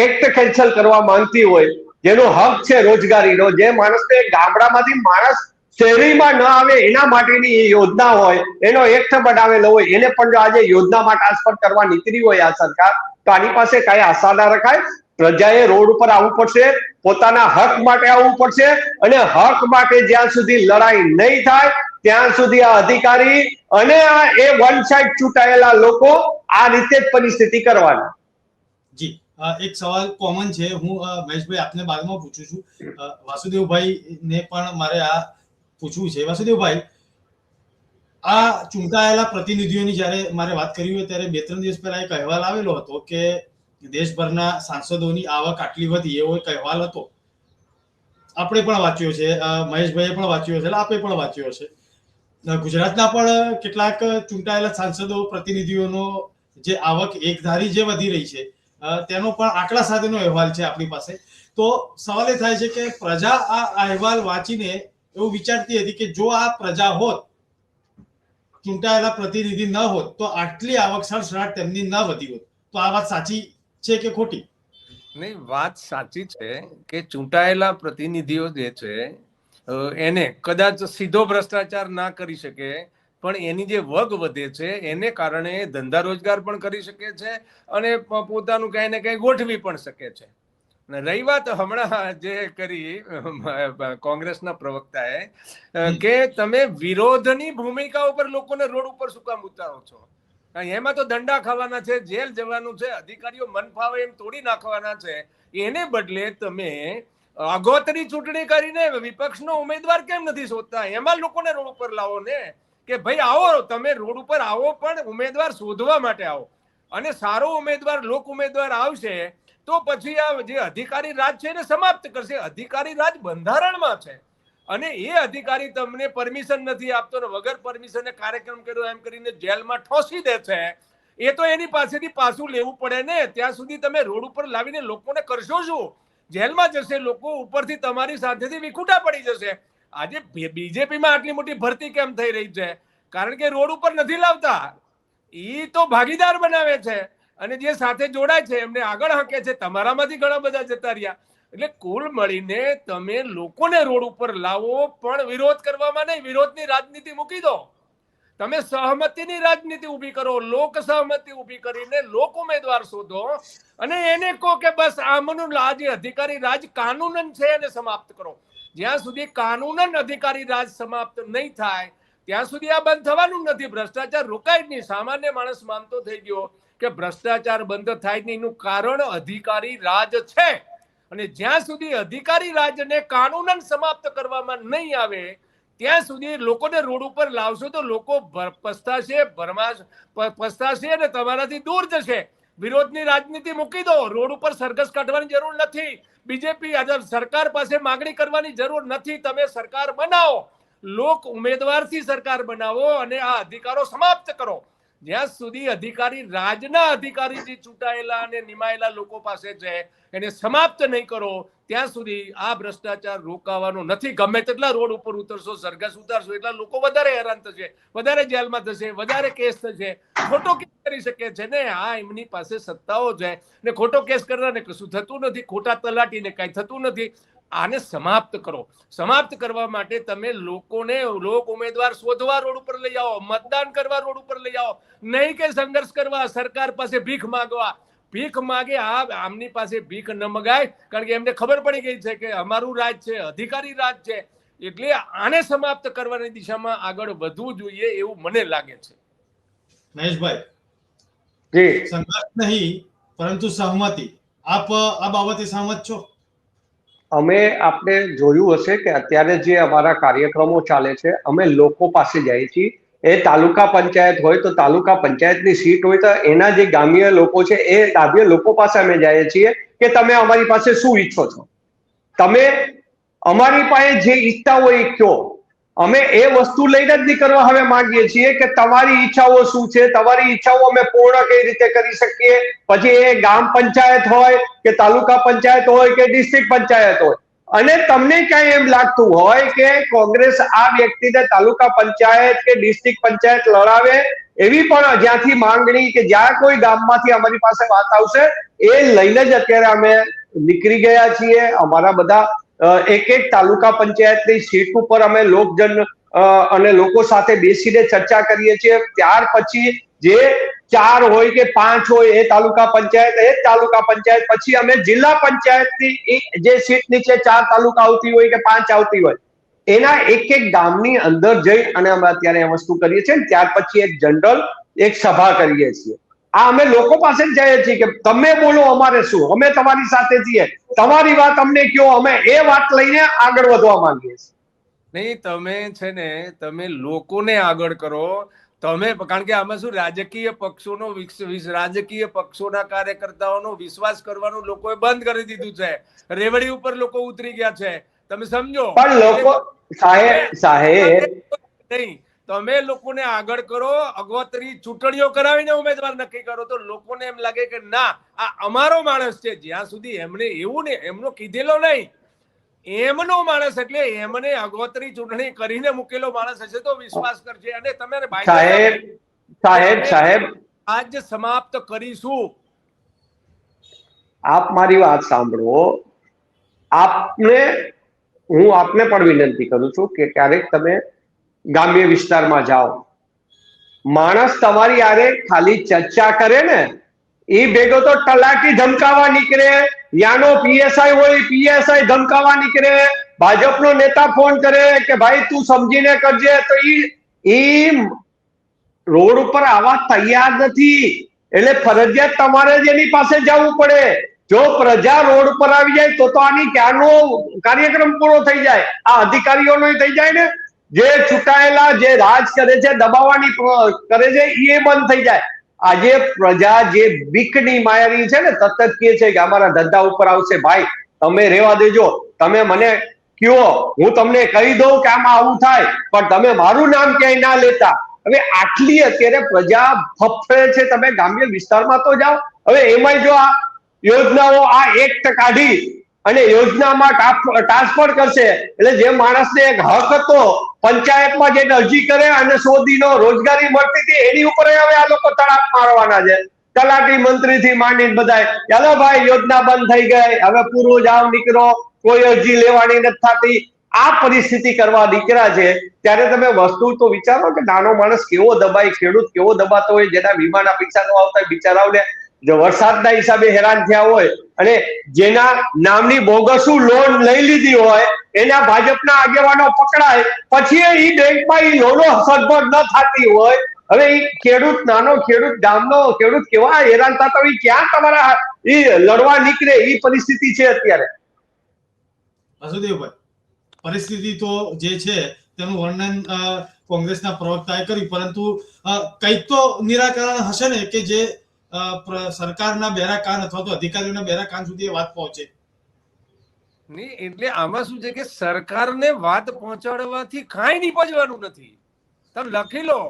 એક્ટ કેન્સલ કરવા માંગતી હોય, જેનો હક છે રોજગારીનો, જે માણસને ગામડામાંથી માણસ શહેરીમાં ન આવે એના માટેની એ યોજના હોય, એનો એક્ટ બનાવેલો હોય, એને પણ જો આજે યોજનામાં ટ્રાન્સફર કરવા નીકળી હોય આ સરકાર, તો આની પાસે કઈ આશા ના રખાય. પ્રજાએ રોડ ઉપર આવવું પડશે, પોતાના હક માટે આવવું પડશે, અને હક માટે જ્યાં સુધી લડાઈ નહીં થાય ત્યાં સુધી આ અધિકારી અને એ વન સાઇડ ચૂંટાયેલા લોકો આ રીતે જ પરિસ્થિતિ કરવાના. જી, એક સવાલ કોમન છે, હું મહેશભાઈ આપને બાદમાં પૂછું છું. વાસુદેવભાઈ ને પણ મારે આ પૂછવું છે. વાસુદેવભાઈ, આ ચૂંટાયેલા પ્રતિનિધિઓની જ્યારે મારે વાત કરી હોય ત્યારે 2-3 દિવસ પહેલા એક અહેવાલ આવેલો હતો કે દેશભરના સાંસદોની આવક આટલી વધી, એવો એક અહેવાલ હતો. આપણે પણ વાંચ્યો છે, મહેશભાઈએ પણ વાંચ્યો છે, આપે પણ વાંચ્યો છે. ગુજરાતના પણ કેટલાક ચૂંટાયેલા સાંસદો પ્રતિનિધિઓનો જે આવક એકધારી જે વધી રહી છે તેનો પણ આંકડા સાથેનો અહેવાલ છે આપણી પાસે. તો સવાલ એ થાય છે કે પ્રજા આ અહેવાલ વાંચીને એવું વિચારતી હતી કે જો આ પ્રજા હોત, ચૂંટાયેલા પ્રતિનિધિ ન હોત, તો આટલી આવક સડસડાટ તેમની ન વધી હોત. તો આ વાત સાચી છે કે ખોટી? નહીં, વાત સાચી છે કે ચૂંટાયેલા પ્રતિનિધિઓ જે છે એને કદાચ સીધો ભ્રષ્ટાચાર ના કરી શકે, પણ એની જે વગ વધે છે એને કારણે ધંધા રોજગાર પણ કરી શકે છે અને પોતાનું કઈ ને કઈ ગોઠવી પણ શકે છે. રહી વાત હમણાં જે કરી કોંગ્રેસના પ્રવક્તાએ કે તમે વિરોધની ભૂમિકા ઉપર લોકોને રોડ ઉપર શું કામ ઉતારો છો? એમાં તો દંડા ખાવાના છે, જેલ જવાનું છે, અધિકારીઓ મન ફાવે એમ તોડી નાખવાના છે. એને બદલે તમે અગોતરી ચૂંટણી કરીને વિપક્ષનો ઉમેદવાર કેમ નથી શોધતા? એમાં લોકોને રોડ ઉપર લાવો ને, કે ભાઈ આવો, તમે રોડ ઉપર આવો, પણ ઉમેદવાર શોધવા માટે આવો. અને સારો ઉમેદવાર, લોક ઉમેદવાર આવશે તો પછી આ જે અધિકારી રાજ છે એને સમાપ્ત કરશે. અધિકારી રાજ બંધારણમાં છે અને એ અધિકારી તમને પરમિશન નથી આપતો ને વગર પરમિશને કાર્યક્રમ કર્યો એમ કરીને જેલમાં ઠોસી દે છે. એ તો એની પાસેથી પાછું લેવું પડે ને. ત્યાં સુધી તમે રોડ ઉપર લાવીને લોકોને કરશો શું? જેલમાં જશે લોકો, ઉપરથી તમારી સાથેથી વિખૂટા પડી જશે. આજે બીજેપીમાં આટલી મોટી ભરતી કેમ થઈ રહી છે? કારણ કે રોડ ઉપર નથી લાવતા, એ તો ભાગીદાર બનાવે છે અને જે સાથે જોડાય છે એમને આગળ હાંકે છે. તમારામાંથી ઘણા બધા જતા રહ્યા. એટલે કુલ મળીને તમે લોકોને રોડ ઉપર લાવો, પણ વિરોધ કરવામાં નહીં. વિરોધની રાજનીતિ મૂકી દો, તમે સહમતિની રાજનીતિ ઊભી કરો, લોક સહમતિ ઊભી કરીને લોક ઉમેદવાર શોધો અને એને કહો કે બસ આમનું જે અધિકારી રાજ કાનૂનન છે એને સમાપ્ત કરો. જ્યાં સુધી કાનૂનન અધિકારી રાજ સમાપ્ત નહીં થાય ત્યાં સુધી આ બંધ થવાનું નથી. ભ્રષ્ટાચાર રોકાય જ નહીં. સામાન્ય માણસ માનતો થઈ ગયો કે ભ્રષ્ટાચાર બંધ થાય નહીં. એનું કારણ અધિકારી રાજ છે. અને જ્યાં સુધી અધિકારી રાજને કાનૂનન સમાપ્ત કરવામાં નહીં આવે ત્યાં સુધી લોકોને રોડ ઉપર લાવશો તો લોકો પસ્તાશે, પસ્તાશે અને તમારાથી દૂર જશે. વિરોધની રાજનીતિ મૂકી દો, રોડ ઉપર સરઘસ કાઢવાની જરૂર નથી. બીજેપી સરકાર પાસે માગણી કરવાની જરૂર નથી. તમે સરકાર બનાવો, લોક ઉમેદવારથી સરકાર બનાવો અને આ અધિકારો સમાપ્ત કરો. જ્યાં સુધી અધિકારી રાજના અધિકારી જે ચૂંટાયેલા અને નિમાયેલા લોકો પાસે છે એને સમાપ્ત નહીં કરો ત્યાં સુધી આ ભ્રષ્ટાચાર રોકાવાનો નથી. ગમે તેટલા રોડ ઉપર ઉતરશો, સરઘસ ઉતારશો, એટલા લોકો વધારે હેરાન થશે, વધારે જેલમાં થશે, વધારે કેસ થશે, ખોટો કેસ કરી શકે છે ને. આ એમની પાસે સત્તાઓ છે ને ખોટો કેસ કરનારને કશું થતું નથી, ખોટા તલાટીને કઈ થતું નથી. આને સમાપ્ત કરો. સમાપ્ત કરવા માટે તમે લોકોને લોક ઉમેદવાર શોધવા રોડ ઉપર લઈ આવો, મતદાન કરવા રોડ ઉપર લઈ આવો, નહીં કે સંઘર્ષ કરવા, સરકાર પાસે ભીખ માંગવા. ભીખ માગે આમની પાસે ભીખ ન મગાય, કારણ કે એમને ખબર પડી ગઈ છે કે અમારું રાજ છે, અધિકારી રાજ છે, એટલે આને સમાપ્ત કરવાની દિશામાં આગળ વધવું જોઈએ એવું મને લાગે છે. મહેશભાઈ, જી, સંઘર્ષ નહીં પરંતુ સહમતિ, આપ આ બાબતે સહમત છો? અમે આપણે જોયું હશે કે અત્યારે જે અમારા કાર્યક્રમો ચાલે છે, અમે લોકો પાસે જઈએ છીએ. એ તાલુકા પંચાયત હોય તો તાલુકા પંચાયતની સીટ હોય તો એના જે ગામીય લોકો છે એ ગામીય લોકો પાસે અમે જઈએ છીએ કે તમે અમારી પાસે શું ઈચ્છો છો, તમે અમારી પાસે જે ઈચ્છતા હોય એ કહો. અમે એ વસ્તુ લઈને જ નીકળવા હવે માંગીએ છીએ કે તમારી ઈચ્છાઓ શું છે, તમારી ઈચ્છાઓ અમે પૂર્ણ કઈ રીતે કરી શકીએ. પછી એ ગામ પંચાયત હોય કે તાલુકા પંચાયત હોય કે ડિસ્ટ્રિક્ટ પંચાયત હોય, અને તમને ક્યાંય એમ લાગતું હોય કે કોંગ્રેસ આ વ્યક્તિને તાલુકા પંચાયત કે ડિસ્ટ્રિક્ટ પંચાયત લડાવે, એવી પણ જ્યાંથી માંગણી કે જ્યાં કોઈ ગામમાંથી અમારી પાસે વાત આવશે એ લઈને જ અત્યારે અમે નીકળી ગયા છીએ. અમારા બધા એક એક તાલુકા પંચાયતની સીટ ઉપર અમે લોકજન અને લોકો સાથે બેસીને ચર્ચા કરીએ છીએ. ત્યાર પછી જે 4 હોય કે 5 હોય એ તાલુકા પંચાયત પછી અમે જિલ્લા પંચાયતની જે સીટ નીચે 4 તાલુકા આવતી હોય કે 5 આવતી હોય એના એક એક ગામની અંદર જઈ અને અમે અત્યારે એ વસ્તુ કરીએ છીએ. ત્યાર પછી એક જનરલ એક સભા કરીએ છીએ. આ અમે લોકો પાસે જ જઈએ છીએ કે તમે બોલો, અમારે શું, અમે તમારી સાથે છીએ, તમારી વાત અમને કહો, અમે એ વાત લઈને આગળ વધવા માંગીએ છીએ. નહીં, તમે છે ને તમે લોકોને આગળ કરો. તમે, કારણ કે આમાં શું, રાજકીય પક્ષોના કાર્યકર્તાઓનો વિશ્વાસ કરવાનું લોકોએ બંધ કરી દીધું છે. રેવડી ઉપર લોકો ઉતરી ગયા છે, તમે સમજો. પણ લોકો સાહેબ નહીં, તમે લોકોને આગળ કરો, અગવતરી ચૂંટણીઓ કરાવીને ઉમેદવાર નક્કી કરો તો લોકોને એમ લાગે કે ના આ અમારો માણસ છે. જ્યાં સુધી એમને એવું ને એમનો કીધેલો નહીં, એમનો માણસ એટલે એમને અગવતરી ચૂંટણી કરીને મૂકેલો માણસ હશે તો વિશ્વાસ કરશે. અને તમે સાહેબ આજ સમાપ્ત કરીશું. આપ મારી વાત સાંભળો. હું આપને પણ વિનંતી કરું છું કે ક્યારેક તમે ગ્રામ્ય વિસ્તારમાં જાઓ, માણસ તમારી આરે ખાલી ચર્ચા કરે ને એ ભેગો તો તલાટી ધમકાવા નીકળે, યાનો પીએસઆઈ હોય પીએસઆઈ ધમકાવા નીકળે, ભાજપનો નેતા ફોન કરે કે ભાઈ તું સમજીને કરજે, તો ઈ રોડ ઉપર આવવા તૈયાર નથી. એટલે ફરજિયાત તમારે જ એની પાસે જવું પડે. જો પ્રજા રોડ ઉપર આવી જાય તો આની ક્યારનો કાર્યક્રમ પૂરો થઈ જાય. આ અધિકારીઓનો થઈ જાય ને, જે ચૂંટાયેલા જે રાજ કરે છે, દબાવવાની કરે છે, એ બંધ થઈ જાય. આજે પ્રજા જે બીકની માયારી છે ને, સતત કહે છે કે અમારા ધંધા ઉપર આવશે. ભાઈ તમે રેવા દેજો, તમે મને કયો, હું તમને કહી દઉં કે આમાં આવું થાય, પણ તમે મારું નામ ક્યાંય ના લેતા. હવે આટલી અત્યારે પ્રજા ફફડે છે, તમે ગ્રામ્ય વિસ્તારમાં તો જાઓ. હવે એમાં જો આ યોજનાઓ આ એક્ટ કાઢી અને યોજનામાં ટ્રાન્સફર કરશે, એટલે જે માણસને એક હક હતો પંચાયતમાં જે અરજી કરે અને 100 દિનો રોજગારી મળતી હતી એની ઉપર હવે આ લોકો તડાપ મારવાના છે. તલાટી મંત્રી થી માંડીને બધા ચાલો ભાઈ યોજના બંધ થઈ ગઈ, હવે પૂરું જાવ નીકળો, કોઈ અરજી લેવાની નથી થતી. આ પરિસ્થિતિ કરવા નીકળ્યા છે. ત્યારે તમે વસ્તુ તો વિચારો કે નાનો માણસ કેવો દબાય, ખેડૂત કેવો દબાતો હોય, જેના વીમાના પૈસા ન આવતા હોય બિચારાઓને, જો વરસાદના હિસાબે હેરાન થયા હોય અને જેના નામની બોગસુ લોન લઈ લીધી હોય એના ભાજપના આગેવાનો પકડાય, પછી એ બેંકમાં એ લોનો સદભર ન થતી હોય. હવે એ ખેડૂત, નાનો ખેડૂત, ગામનો ખેડૂત કેવા હેરાન થતા હોય, ક્યાં તમારા એ લડવા નીકળે એ પરિસ્થિતિ છે અત્યારે. વાસુદેવભાઈ, પરિસ્થિતિ તો જે છે તેનું વર્ણન કોંગ્રેસના પ્રવક્તાએ કર્યું, પરંતુ કંઈક તો નિરાકરણ હશે ને કે જે સરકારના બેરા કાન અથવા તો અધિકારીઓના બેરા કાન સુધી વાત પહોંચે. નહીં, એટલે આમાં શું છે કે સરકારને વાત પહોંચાડવાથી કાંઈ નીપજવાનું નથી. તમે લખી લો,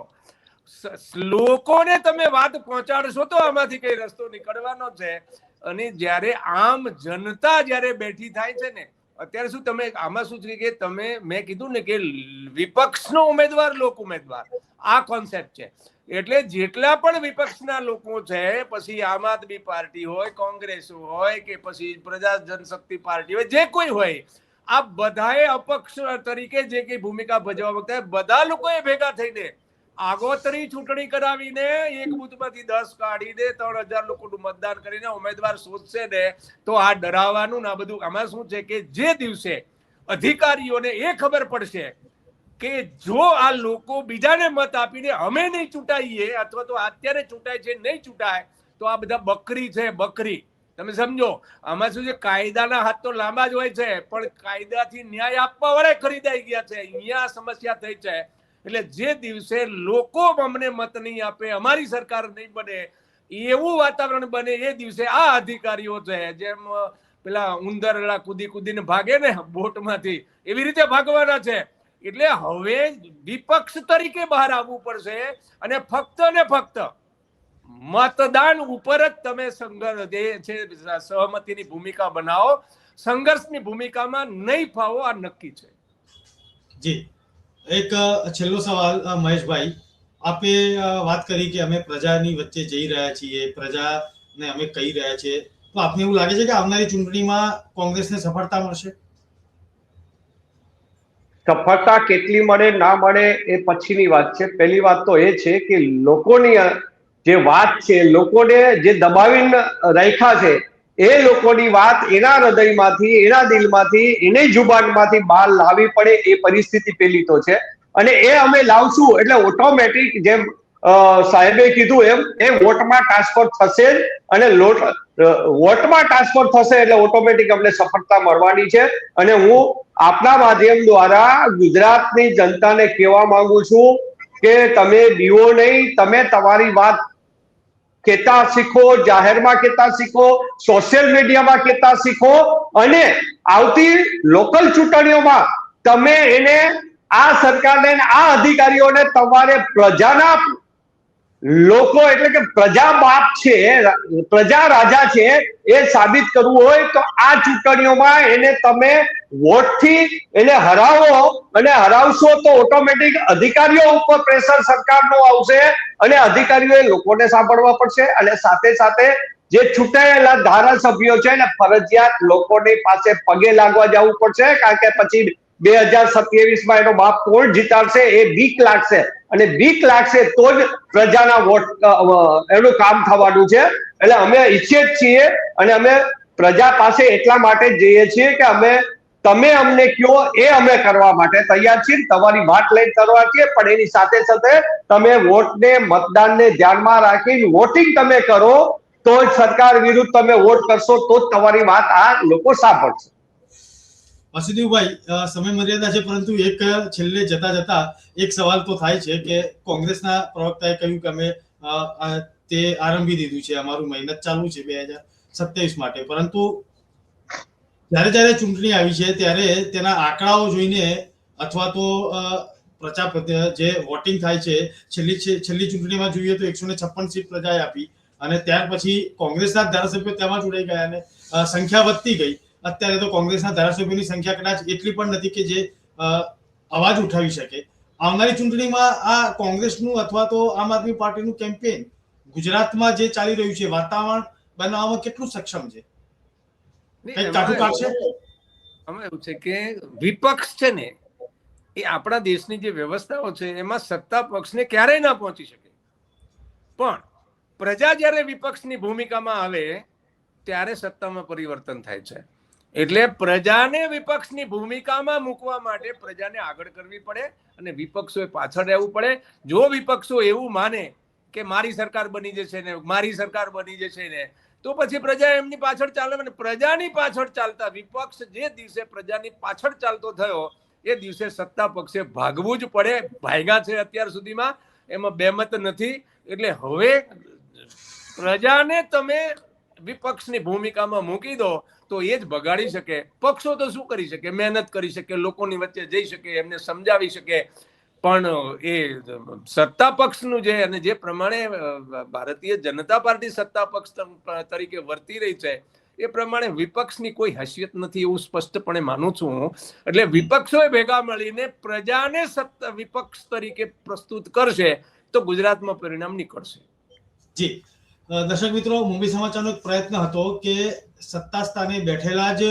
લોકોને તમે વાત પહોંચાડશો તો આમાંથી કઈ રસ્તો નીકળવાનો છે. અને જ્યારે આમ જનતા જ્યારે બેઠી થાય છે ને, અત્યારે શું તમે આમાં શું છે કે તમે મેં કીધું ને કે વિપક્ષનો ઉમેદવાર લોક ઉમેદવાર આ કોન્સેપ્ટ છે. એટલે જેટલા પણ વિપક્ષના લોકો છે, પછી આમ આદમી પાર્ટી હોય, કોંગ્રેસ હોય કે પછી પ્રજા જનશક્તિ પાર્ટી હોય, જે કોઈ હોય, આ બધાએ અપક્ષ તરીકે જે કઈ ભૂમિકા ભજવવા વખતે બધા લોકોએ ભેગા થઈને આગોતરી ચૂંટણી કરાવીને એક બૂથમાંથી 10 કાઢીને 3000 લોકોનું મતદાન કરીને ઉમેદવાર શોધશે ને, તો આ ડરાવવાનું ના બધું આમાં શું છે કે જે દિવસે અધિકારીઓને એ ખબર પડશે કે જો આ લોકો બીજાને મત આપીને અમે નહીં ચૂંટાઈએ અથવા તો અત્યારે ચૂંટાય છે નહીં ચૂંટાય, તો આ બધા બકરી છે, બકરી. તમે સમજો આમાં શું છે, કાયદાના હાથ તો લાંબા જ હોય છે, પણ કાયદાથી ન્યાય આપવા વાળા ખરીદાઈ ગયા છે. અહીંયા સમસ્યા થઈ છે. એટલે જે દિવસે લોકો અમને મત નહીં આપે, અમારી સરકાર નહીં બને, એવું વાતાવરણ બને, એ દિવસે આ અધિકારીઓ છે જેમ પેલા ઉંદર કૂદી કૂદીને ભાગે ને બોટમાંથી, એવી રીતે ભાગવાના છે. એટલે હવે વિપક્ષ તરીકે બહાર આવવું પડશે અને ફક્ત ને ફક્ત મતદાન ઉપર જ તમે સંઘર્ષ જે છે સહમતિની ભૂમિકા બનાવો. સંઘર્ષની ભૂમિકામાં નહીં ફાવો, આ નક્કી છે. જી, એક છેલ્લો સવાલ મહેશભાઈ, આપે વાત કરી કે અમે પ્રજાની વચ્ચે જઈ રહ્યા છીએ, પ્રજાને અમે કહી રહ્યા છીએ, તો આપને એવું લાગે છે કે આવનારી ચૂંટણીમાં કોંગ્રેસને સફળતા મળશે? સફળતા કેટલી મળે ના મળે એ પછીની વાત છે. પહેલી વાત તો એ છે કે લોકોની જે વાત છે, લોકોને જે દબાવીને રાખ્યા છે, એ લોકોની વાત એના હૃદયમાંથી, એના દિલમાંથી, એની જુબાનમાંથી બહાર લાવવી પડે, એ પરિસ્થિતિ પેલી તો છે. અને એ અમે લાવશું એટલે ઓટોમેટિક જેમ સાહેબે કીધું એમ વોટમાં ટ્રાન્સફર થશે જ. અને વોટમાં ટ્રાન્સફર થશે એટલે ઓટોમેટિક અમને સફળતા મળવાની છે. અને હું આપના માધ્યમ દ્વારા ગુજરાતની જનતાને કહેવા માંગુ છું કે તમે બીવો નહીં, તમે તમારી વાત કહેતા શીખો, જાહેરમાં કહેતા શીખો, સોશિયલ મીડિયામાં કહેતા શીખો, અને આવતી લોકલ ચૂંટણીઓમાં તમે એને આ સરકારને આ અધિકારીઓને તમારે પ્રજાના લોકો એટલે કે પ્રજા બાપ છે, પ્રજા રાજા છે, એ સાબિત કરવું હોય તો આ ચૂંટણીઓમાં એને તમે વોટથી એને હરાવો. અને હરાવશો તો ઓટોમેટિક અધિકારીઓ ઉપર પ્રેશર સરકારનું આવશે અને અધિકારીઓએ લોકોને સાંભળવા પડશે. અને સાથે સાથે જે છૂટાયેલા ધારાસભ્યો છે ને ફરજિયાત લોકોની પાસે પગે લાગવા જવું પડશે, કારણ કે પછી 2027માં એનો બાપ કોણ જીતાડશે એ બીક લાગશે. અને બીક લાગશે તો જ પ્રજાના વોટ એનું કામ થવાનું છે. એટલે અમે ઈચ્છીએ જ છીએ અને અમે પ્રજા પાસે એટલા માટે જ જઈએ છીએ કે તમે અમને કહો એ અમે કરવા માટે તૈયાર છીએ. તમારી વાત લઈને તરવા છીએ, પણ એની સાથે સાથે તમે વોટને, મતદાનને ધ્યાનમાં રાખીને વોટિંગ તમે કરો તો જ સરકાર વિરુદ્ધ તમે વોટ કરશો તો જ તમારી વાત આ લોકો સાંભળશે. વાસુદેવભાઈ, સમય મર્યાદા છે, પરંતુ એક છેલ્લે જતા જતા એક સવાલ તો થાય છે કે કોંગ્રેસના પ્રવક્તાએ કહ્યું કે અમે તે આરંભી દીધું છે, અમારું મહેનત ચાલુ છે 2027 માટે, પરંતુ જ્યારે જ્યારે ચૂંટણી આવી છે ત્યારે તેના આંકડાઓ જોઈને અથવા તો પ્રજા જે વોટિંગ થાય છે, છેલ્લી ચૂંટણીમાં જોઈએ તો 156 સીટ પ્રજાએ આપી અને ત્યાર પછી કોંગ્રેસના ધારાસભ્યો તેમાં જોડાઈ ગયા અને સંખ્યા વધતી ગઈ. અત્યારે તો કોંગ્રેસના ધારાસભ્યોની સંખ્યા કદાચ એટલી પણ નથી કે જે અવાજ ઉઠાવી શકે. આવનારી ચૂંટણીમાં આ કોંગ્રેસનું અથવા તો આમ આદમી પાર્ટીનું કેમ્પેન ગુજરાતમાં જે ચાલી રહ્યું છે, વાતાવરણ બનાવવામાં કેટલું સક્ષમ છે? આમાં એવું છે કે વિપક્ષ છે ને એ આપણા દેશની જે વ્યવસ્થાઓ છે એમાં સત્તા પક્ષને ક્યારેય ના પહોંચી શકે, પણ પ્રજા જ્યારે વિપક્ષની ભૂમિકામાં આવે ત્યારે સત્તામાં પરિવર્તન થાય છે. એટલે પ્રજાને વિપક્ષની ભૂમિકામાં મૂકવા માટે પ્રજાને આગળ કરવી પડે અને વિપક્ષોએ પાછળ રહેવું પડે. જો વિપક્ષો એવું માને કે મારી સરકાર બની જશે ને, મારી સરકાર બની જશે ને, તો પછી પ્રજા એમની પાછળ ચાલે. અને પ્રજાની પાછળ ચાલતા વિપક્ષ જે દિવસે પ્રજાની પાછળ ચાલતો થયો એ દિવસે સત્તા પક્ષે ભાગવું જ પડે. ભાગ્યા છે અત્યાર સુધીમાં, એમાં બેમત નથી. એટલે હવે પ્રજાને તમે વિપક્ષની ભૂમિકામાં મૂકી દો તો એ જ બગાડી શકે. પક્ષો તો શું કરી શકે? મહેનત કરી શકે, લોકોની વચ્ચે જઈ શકે, એમને સમજાવી શકે, પણ એ સત્તા પક્ષનું જે અને જે પ્રમાણે ભારતીય જનતા પાર્ટી સત્તા પક્ષ તરીકે વર્તી રહી છે એ પ્રમાણે વિપક્ષની કોઈ હૈસિયત નથી એવું સ્પષ્ટપણે માનું છું હું. એટલે વિપક્ષોએ ભેગા મળીને પ્રજાને વિપક્ષ તરીકે પ્રસ્તુત કરશે તો ગુજરાતમાં પરિણામ નીકળશે. જી દર્શક મિત્રો, મુંબઈ સમાચારનો એક પ્રયત્ન હતો કે સત્તા સ્થાને બેઠેલા જ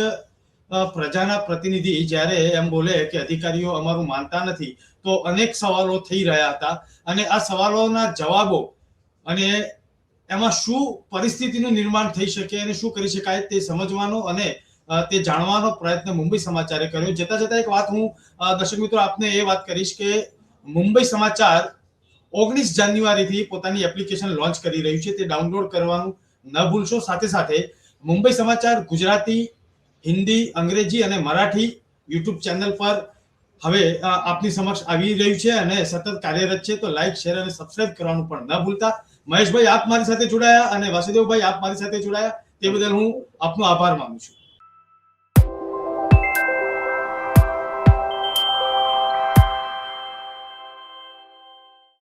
પ્રજાના પ્રતિનિધિ જ્યારે એમ બોલે કે અધિકારીઓ અમારું માનતા નથી, તો અનેક સવાલો થઈ રહ્યા હતા અને આ સવાલોના જવાબો અને એમાં શું પરિસ્થિતિનું નિર્માણ થઈ શકે અને શું કરી શકાય તે સમજવાનો અને તે જાણવાનો પ્રયત્ન મુંબઈ સમાચારે કર્યો. જતા જતા એક વાત હું દર્શક મિત્રો આપને એ વાત કરીશ કે મુંબઈ સમાચાર 19 જાન્યુઆરીથી પોતાની એપ્લિકેશન લોન્ચ કરી રહ્યું છે. તે ડાઉનલોડ કરવાનું ન ભૂલશો. સાથે સાથે મુંબઈ સમાચાર ગુજરાતી, હિન્દી, અંગ્રેજી અને મરાઠી યુટ્યુબ ચેનલ પર હવે આપની સમક્ષ આવી રહ્યું છે અને સતત કાર્યરત છે. તો લાઈક, શેર અને સબસ્ક્રાઇબ કરવાનું પણ ન ભૂલતા. મહેશભાઈ, આપ મારી સાથે જોડાયા અને વાસુદેવભાઈ, આપ મારી સાથે જોડાયા તે બદલ હું આપનો આભાર માનું છું.